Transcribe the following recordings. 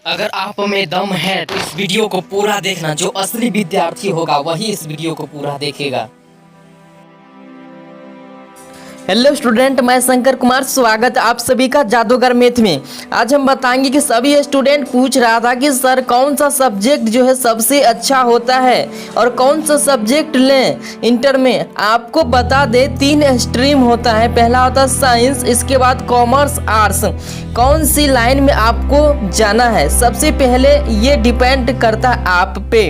अगर आप में दम है तो इस वीडियो को पूरा देखना। जो असली विद्यार्थी होगा वही इस वीडियो को पूरा देखेगा। हेलो स्टूडेंट, मैं शंकर कुमार, स्वागत आप सभी का जादूगर मैथ में। आज हम बताएंगे कि सभी स्टूडेंट पूछ रहा था कि सर कौन सा सब्जेक्ट जो है सबसे अच्छा होता है और कौन सा सब्जेक्ट लें इंटर में। आपको बता दे 3 स्ट्रीम होता है। पहला होता है साइंस, इसके बाद कॉमर्स, आर्ट्स। कौन सी लाइन में आपको जाना है सबसे पहले ये डिपेंड करता है आप पे।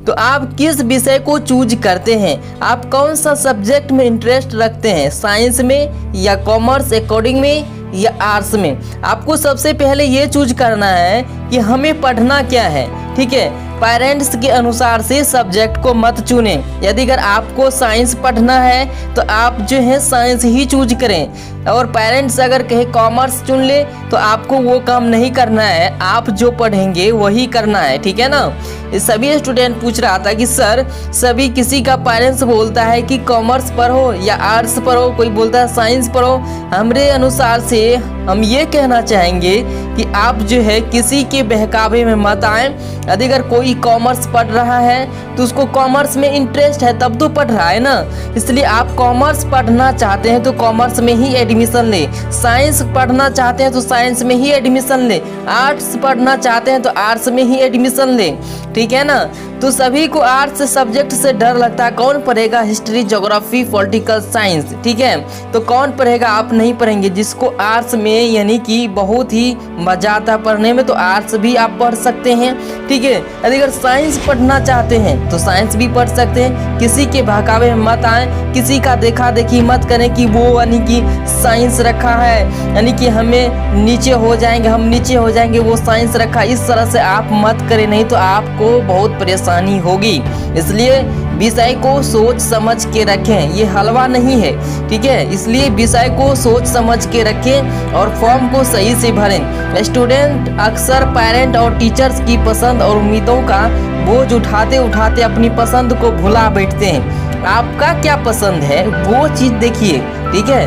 तो आप किस विषय को चूज करते हैं, आप कौन सा सब्जेक्ट में इंटरेस्ट रखते हैं, साइंस में या कॉमर्स अकॉर्डिंग में या आर्ट्स में। आपको सबसे पहले ये चूज करना है कि हमें पढ़ना क्या है। ठीक है, पेरेंट्स के अनुसार से सब्जेक्ट को मत चुने। यदि अगर आपको साइंस पढ़ना है तो आप जो है साइंस ही चूज करें, और पेरेंट्स अगर कहे कॉमर्स चुन ले तो आपको वो काम नहीं करना है, आप जो पढ़ेंगे वही करना है। ठीक है ना। सभी स्टूडेंट पूछ रहा था कि सर सभी किसी का पेरेंट्स बोलता है कि कॉमर्स पढ़ो या आर्ट्स पढ़ो, कोई बोलता है साइंस पढ़ो। हमरे अनुसार से हम ये कहना चाहेंगे कि आप जो है किसी के बहकावे में मत आए। यदि अगर कोई कॉमर्स पढ़ रहा है तो उसको कॉमर्स में इंटरेस्ट है तब तो पढ़ रहा है ना, इसलिए आप कॉमर्स पढ़ना चाहते हैं तो कॉमर्स में ही एडमिशन ले, साइंस पढ़ना चाहते हैं तो साइंस में ही एडमिशन ले, आर्ट्स पढ़ना चाहते हैं तो आर्ट्स में ही एडमिशन ले। ठीक है ना। तो सभी को आर्ट्स सब्जेक्ट से डर लगता है, कौन पढ़ेगा हिस्ट्री, ज्योग्राफी, पॉलिटिकल साइंस। ठीक है, तो कौन पढ़ेगा, आप नहीं पढ़ेंगे। जिसको आर्ट्स में यानी कि बहुत ही मजा आता है पढ़ने में तो आर्ट्स भी आप पढ़ सकते हैं। ठीक है, यदि अगर साइंस पढ़ना चाहते हैं तो साइंस भी पढ़ सकते हैं। किसी के बहकावे में मत आए, किसी का देखा देखी मत करें कि वो यानी कि साइंस रखा है यानी कि हमें नीचे हो जाएंगे, हम नीचे हो जाएंगे, वो साइंस रखा। इस तरह से आप मत करें, नहीं तो आपको बहुत परेशानी होगी। इसलिए विषय को सोच समझ के रखें, ये हलवा नहीं है। ठीक है, इसलिए विषय को सोच समझ के रखें और फॉर्म को सही से भरें। स्टूडेंट अक्सर पेरेंट और टीचर्स की पसंद और उम्मीदों का बोझ उठाते उठाते अपनी पसंद को भुला बैठते हैं। आपका क्या पसंद है वो चीज़ देखिए। ठीक है,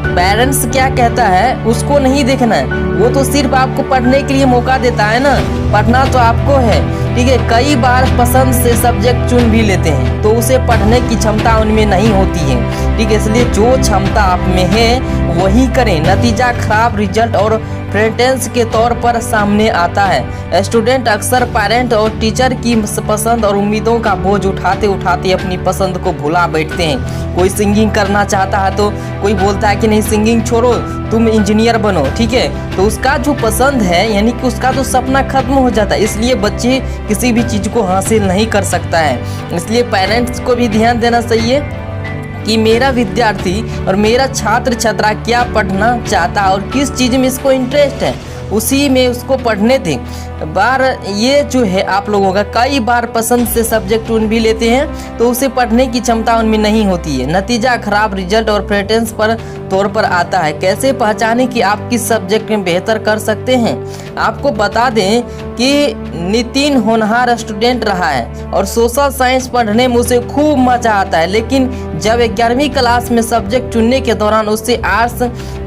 पेरेंट्स क्या कहता है उसको नहीं देखना है, वो तो सिर्फ आपको पढ़ने के लिए मौका देता है ना, पढ़ना तो आपको है। ठीक है, कई बार पसंद से सब्जेक्ट चुन भी लेते हैं तो उसे पढ़ने की क्षमता उनमें नहीं होती है। ठीक है, इसलिए जो क्षमता आप में है वही करें। नतीजा खराब रिजल्ट और प्रेटेंस के तौर पर सामने आता है। स्टूडेंट अक्सर पेरेंट और टीचर की पसंद और उम्मीदों का बोझ उठाते उठाते अपनी पसंद को भुला बैठते हैं। कोई सिंगिंग करना चाहता है तो कोई बोलता है कि नहीं सिंगिंग छोड़ो, तुम इंजीनियर बनो। ठीक है, तो उसका जो पसंद है यानी कि उसका तो सपना खत्म हो जाता है। इसलिए बच्चे किसी भी चीज़ को हासिल नहीं कर सकता है। इसलिए पेरेंट्स को भी ध्यान देना चाहिए कि मेरा विद्यार्थी और मेरा छात्र छात्रा क्या पढ़ना चाहता है और किस चीज़ में इसको इंटरेस्ट है, उसी में उसको पढ़ने दें। बार ये जो है आप लोगों का कई बार पसंद से सब्जेक्ट चुन भी लेते हैं तो उसे पढ़ने की क्षमता उनमें नहीं होती है। नतीजा खराब रिजल्ट और प्रेटेंस पर तौर पर आता है। कैसे पहचानें कि आप किस सब्जेक्ट में बेहतर कर सकते हैं। आपको बता दें कि नितिन होनहार स्टूडेंट रहा है और सोशल साइंस पढ़ने में उसे खूब मजा आता है, लेकिन जब 11वीं क्लास में सब्जेक्ट चुनने के दौरान उससे आर्ट्स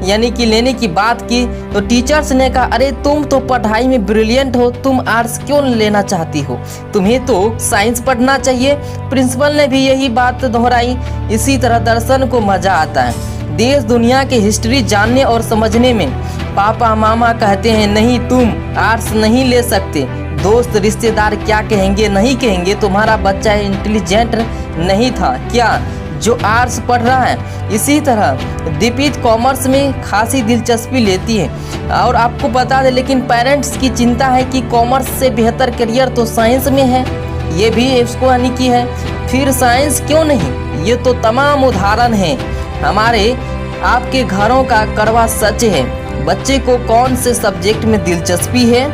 यानी कि लेने की बात की तो टीचर्स ने कहा अरे तुम तो पढ़ाई में ब्रिलियंट हो, तुम आर्ट्स क्यों लेना चाहती हो, तुम्हें तो साइंस पढ़ना चाहिए। प्रिंसिपल ने भी यही बात दोहराई। इसी तरह दर्शन को मजा आता है, देश दुनिया के हिस्ट्री जानने और समझने में। पापा मामा कहते हैं नहीं तुम आर्ट्स नहीं ले सकते, दोस्त रिश्तेदार क्या कहेंगे नहीं कहेंगे, तुम्हारा बच्चा इंटेलिजेंट नहीं था क्या जो आर्ट्स पढ़ रहा है। इसी तरह दीपित कॉमर्स में खासी दिलचस्पी लेती है और आपको बता दें लेकिन पेरेंट्स की चिंता है कि कॉमर्स से बेहतर करियर तो साइंस में है, ये भी इसको यानी कि है। फिर साइंस क्यों नहीं, ये तो तमाम उदाहरण हैं हमारे आपके घरों का कड़वा सच है। बच्चे को कौन से सब्जेक्ट में दिलचस्पी है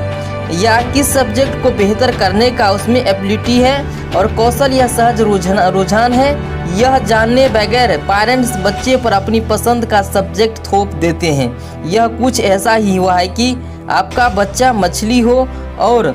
या किस सब्जेक्ट को बेहतर करने का उसमें एबिलिटी है और कौशल या सहज रुझान है, यह जानने बगैर पेरेंट्स बच्चे पर अपनी पसंद का सब्जेक्ट थोप देते हैं। यह कुछ ऐसा ही हुआ है कि आपका बच्चा मछली हो और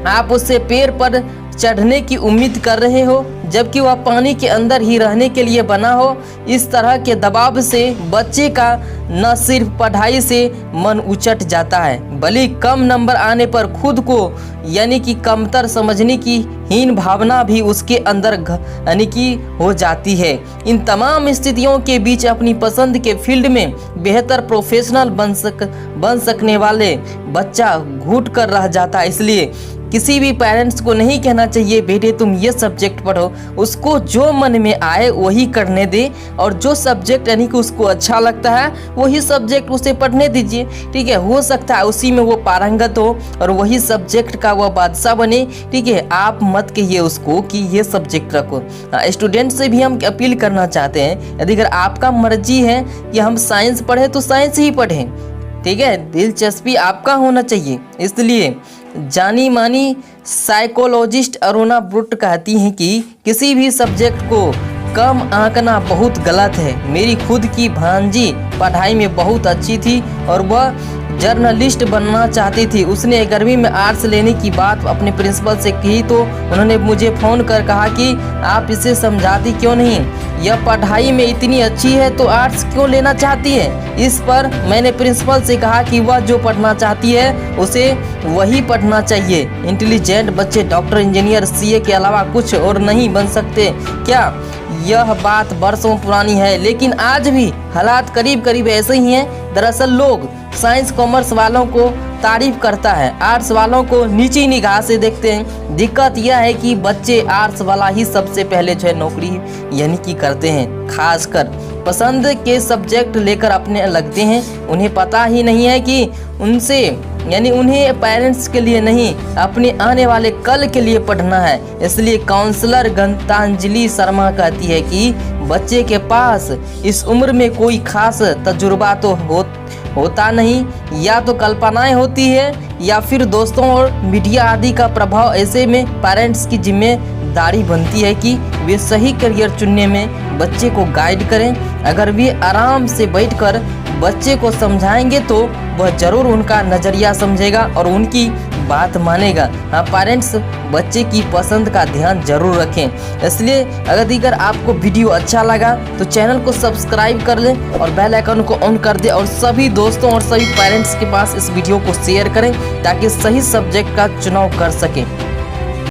आप उससे पेड़ पर चढ़ने की उम्मीद कर रहे हो, जबकि वह पानी के अंदर ही रहने के लिए बना हो। इस तरह के दबाव से बच्चे का न सिर्फ पढ़ाई से मन उचट जाता है, बल्कि कम नंबर आने पर खुद को यानी कि कमतर समझने की हीन भावना भी उसके अंदर यानी कि हो जाती है। इन तमाम स्थितियों के बीच अपनी पसंद के फील्ड में बेहतर प्रोफेशनल बन सकने वाले बच्चा घुट कर रह जाता है। इसलिए किसी भी पेरेंट्स को नहीं कहना चाहिए बेटे तुम ये सब्जेक्ट पढ़ो, उसको जो मन में आए वही करने दे, और जो सब्जेक्ट यानी कि उसको अच्छा लगता है वही सब्जेक्ट उसे पढ़ने दीजिए। ठीक है, हो सकता है उसी में वो पारंगत हो और वही सब्जेक्ट का वह बादशाह बने। ठीक है, आप मत कहिए उसको कि ये सब्जेक्ट रखो। स्टूडेंट से भी हम अपील करना चाहते हैं, यदि अगर आपका मर्जी है कि हम साइंस पढ़ें तो साइंस ही पढ़ें। ठीक है, दिलचस्पी आपका होना चाहिए। इसलिए जानी मानी साइकोलॉजिस्ट अरुणा ब्रुट कहती हैं कि किसी भी सब्जेक्ट को कम आंकना बहुत गलत है। मेरी खुद की भांजी पढ़ाई में बहुत अच्छी थी और वह जर्नलिस्ट बनना चाहती थी। उसने 11वीं में आर्ट्स लेने की बात अपने प्रिंसिपल से कही तो उन्होंने मुझे फ़ोन कर कहा कि आप इसे समझाती क्यों नहीं, यह पढ़ाई में इतनी अच्छी है तो आर्ट्स क्यों लेना चाहती है। इस पर मैंने प्रिंसिपल से कहा कि वह जो पढ़ना चाहती है उसे वही पढ़ना चाहिए। इंटेलिजेंट बच्चे डॉक्टर, इंजीनियर, सीए के अलावा कुछ और नहीं बन सकते क्या? यह बात बरसों पुरानी है, लेकिन आज भी हालात करीब करीब ऐसे ही हैं। दरअसल लोग साइंस कॉमर्स वालों को तारीफ करता है, आर्ट्स वालों को नीची निगाह से देखते हैं। दिक्कत यह है कि बच्चे आर्ट्स वाला ही सबसे पहले जो है नौकरी यानी कि करते हैं, खासकर पसंद के सब्जेक्ट लेकर अपने लगते हैं। उन्हें पता ही नहीं है कि उनसे यानी उन्हें पेरेंट्स के लिए नहीं अपने आने वाले कल के लिए पढ़ना है। इसलिए काउंसलर गीतांजलि शर्मा कहती है कि बच्चे के पास इस उम्र में कोई खास तजुर्बा तो होता नहीं, या तो कल्पनाएं होती है या फिर दोस्तों और मीडिया आदि का प्रभाव। ऐसे में पेरेंट्स की जिम्मेदारी बनती है कि वे सही करियर चुनने में बच्चे को गाइड करें। अगर वे आराम से बैठकर बच्चे को समझाएंगे तो वह जरूर उनका नज़रिया समझेगा और उनकी बात मानेगा। हाँ, पेरेंट्स बच्चे की पसंद का ध्यान जरूर रखें। इसलिए अगर आपको वीडियो अच्छा लगा तो चैनल को सब्सक्राइब कर लें और बेल आइकन को ऑन कर दें और सभी दोस्तों और सभी पेरेंट्स के पास इस वीडियो को शेयर करें ताकि सही सब्जेक्ट का चुनाव कर सकें।